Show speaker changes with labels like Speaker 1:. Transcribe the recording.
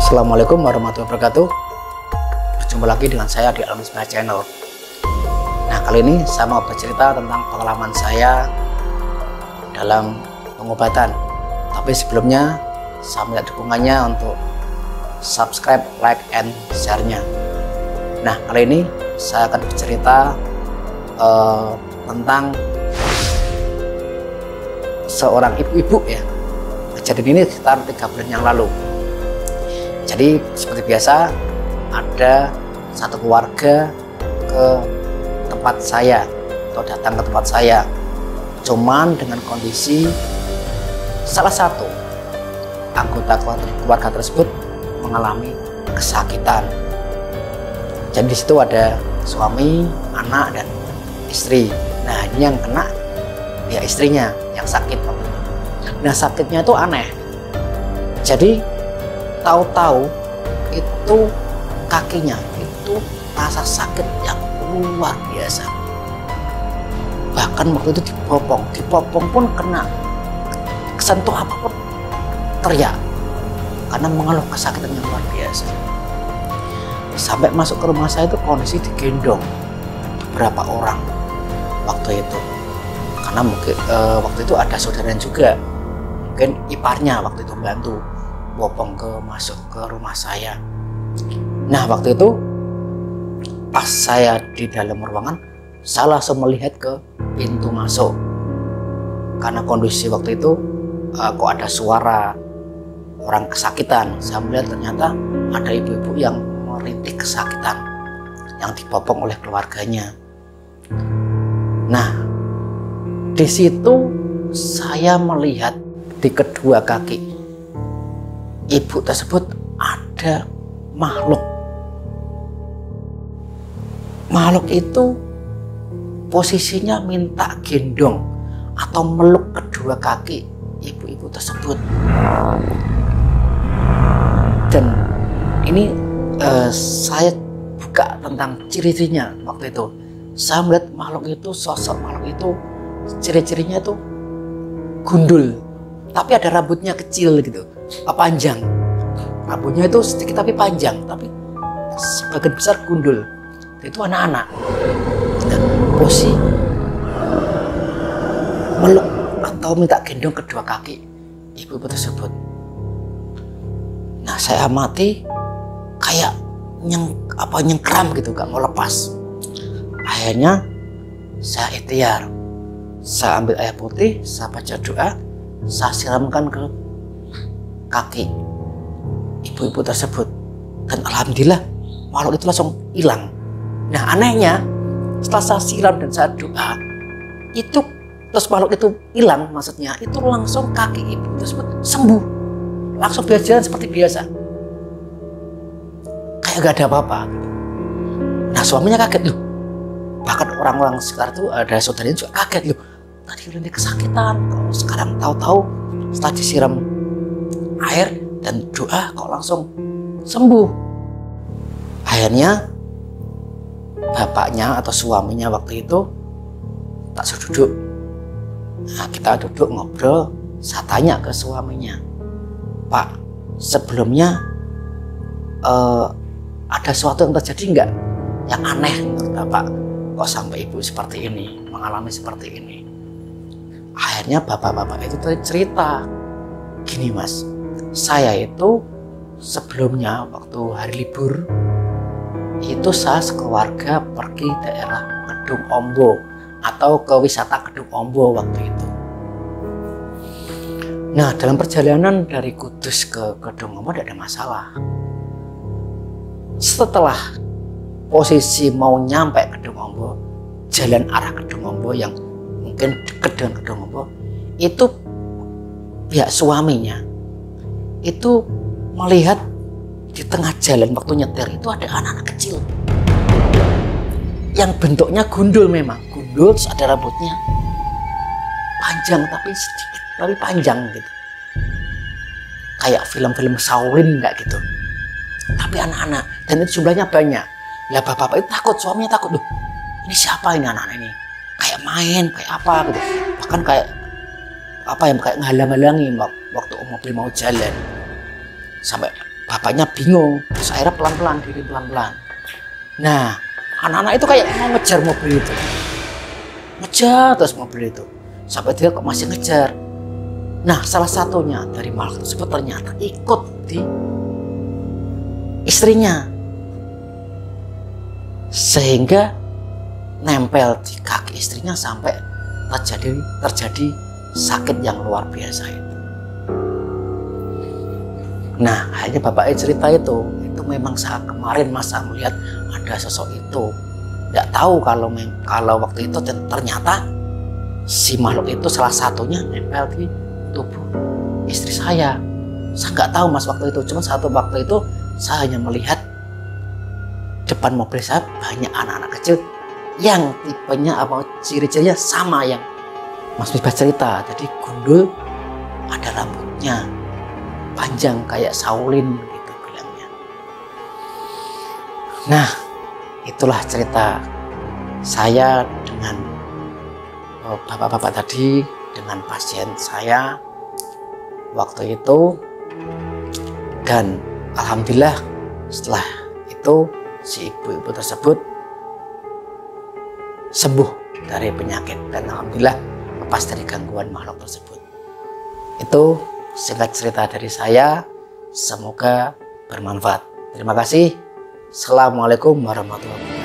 Speaker 1: Assalamualaikum warahmatullahi wabarakatuh. Berjumpa lagi dengan saya di Alam Inspirasi Channel. Nah, kali ini saya mau bercerita tentang pengalaman saya dalam pengobatan. Tapi sebelumnya saya minta dukungannya untuk subscribe, like, and share-nya. Nah, kali ini saya akan bercerita tentang seorang ibu-ibu ya. Kejadian ini sekitar 3 bulan yang lalu. Jadi seperti biasa, ada satu keluarga ke tempat saya atau datang ke tempat saya, cuman dengan kondisi salah satu anggota keluarga tersebut mengalami kesakitan. Jadi di situ ada suami, anak, dan istri. Nah, ini yang kena ya istrinya yang sakit. Nah, sakitnya itu aneh. Jadi tahu-tahu itu kakinya itu rasa sakit yang luar biasa. Bahkan waktu itu dipopong pun kena kesentuh apapun teriak karena mengeluh kesakitan yang luar biasa. Sampai masuk ke rumah saya itu kondisi digendong beberapa orang waktu itu, karena mungkin waktu itu ada saudaranya juga, mungkin iparnya waktu itu bantu bopong masuk ke rumah saya. Nah, waktu itu pas saya di dalam ruangan, saya langsung melihat ke pintu masuk karena kondisi waktu itu kok ada suara orang kesakitan. Saya melihat ternyata ada ibu-ibu yang merintih kesakitan yang dipopong oleh keluarganya. Nah, di situ saya melihat di kedua kaki ibu tersebut ada makhluk. Makhluk itu posisinya minta gendong atau meluk kedua kaki ibu-ibu tersebut. Dan ini saya buka tentang ciri-cirinya waktu itu. Saya melihat makhluk itu, sosok makhluk itu, ciri-cirinya itu gundul, tapi ada rambutnya kecil gitu, panjang. Rambutnya itu sedikit tapi panjang, tapi sebagian besar gundul. Itu anak-anak. Dan posisi meluk atau minta gendong kedua kaki ibu-ibu tersebut. Nah, saya amati kayak nyengkram gitu, gak mau lepas. Akhirnya saya ikhtiar, saya ambil air putih, saya baca doa, saya siramkan ke kaki ibu-ibu tersebut, dan alhamdulillah makhluk itu langsung hilang. Nah, anehnya setelah saya siram dan saya doa itu, terus makhluk itu hilang, maksudnya itu langsung kaki ibu tersebut sembuh, langsung bisa jalan seperti biasa, kayak gak ada apa-apa gitu. Nah, suaminya kaget loh, bahkan orang-orang sekitar itu ada saudaranya juga kaget loh, tadi udah kesakitan kok sekarang tahu-tahu setelah disiram air dan doa kok langsung sembuh. Akhirnya bapaknya atau suaminya waktu itu tak suruh duduk. Nah, kita duduk ngobrol, saya tanya ke suaminya, Pak, sebelumnya ada sesuatu yang terjadi nggak yang aneh menurut Bapak kok sampai ibu seperti ini, mengalami seperti ini? Akhirnya bapak-bapak itu cerita, gini Mas, saya itu sebelumnya waktu hari libur itu saya sekeluarga pergi daerah Kedung Ombo atau ke wisata Kedung Ombo waktu itu. Nah, dalam perjalanan dari Kudus ke Kedung Ombo tidak ada masalah. Setelah posisi mau nyampe Kedung Ombo, jalan arah Kedung Ombo yang mungkin dekat dengan Kedung Ombo, itu pihak suaminya itu melihat di tengah jalan waktu nyetir itu ada anak-anak kecil yang bentuknya gundul, memang gundul, terus ada rambutnya panjang tapi sedikit tapi panjang gitu, kayak film-film Shaolin nggak gitu, tapi anak-anak, dan itu jumlahnya banyak. Ya bapak-bapak itu takut, suaminya takut, loh ini siapa ini anak-anak ini, kayak main kayak apa gitu, bahkan kayak apa yang kayak ngalang-halangi waktu mobil mau jalan. Sampai bapaknya bingung, terus akhirnya pelan-pelan, diri pelan-pelan. Nah, anak-anak itu kayak mau ngejar mobil itu, ngejar terus mobil itu, sampai dia kok masih ngejar. Nah, salah satunya dari makhluk tersebut ternyata ikut di istrinya, sehingga nempel di kaki istrinya sampai terjadi sakit yang luar biasa itu. Nah, akhirnya bapaknya cerita itu memang saat kemarin masa melihat ada sosok itu. Tidak tahu kalau waktu itu ternyata si makhluk itu salah satunya nempel di tubuh istri saya. Saya nggak tahu mas waktu itu, cuma satu waktu itu saya hanya melihat depan mobil saya banyak anak-anak kecil yang tipenya apa ciri-cirinya sama yang Mas Misbah cerita. Jadi gundul, ada rambutnya panjang kayak Shaolin gitu bilangnya. Nah, itulah cerita saya dengan bapak-bapak tadi, dengan pasien saya waktu itu. Dan alhamdulillah setelah itu si ibu-ibu tersebut sembuh dari penyakit dan alhamdulillah lepas dari gangguan makhluk tersebut. Itu singkat cerita dari saya, semoga bermanfaat. Terima kasih. Assalamualaikum warahmatullahi wabarakatuh.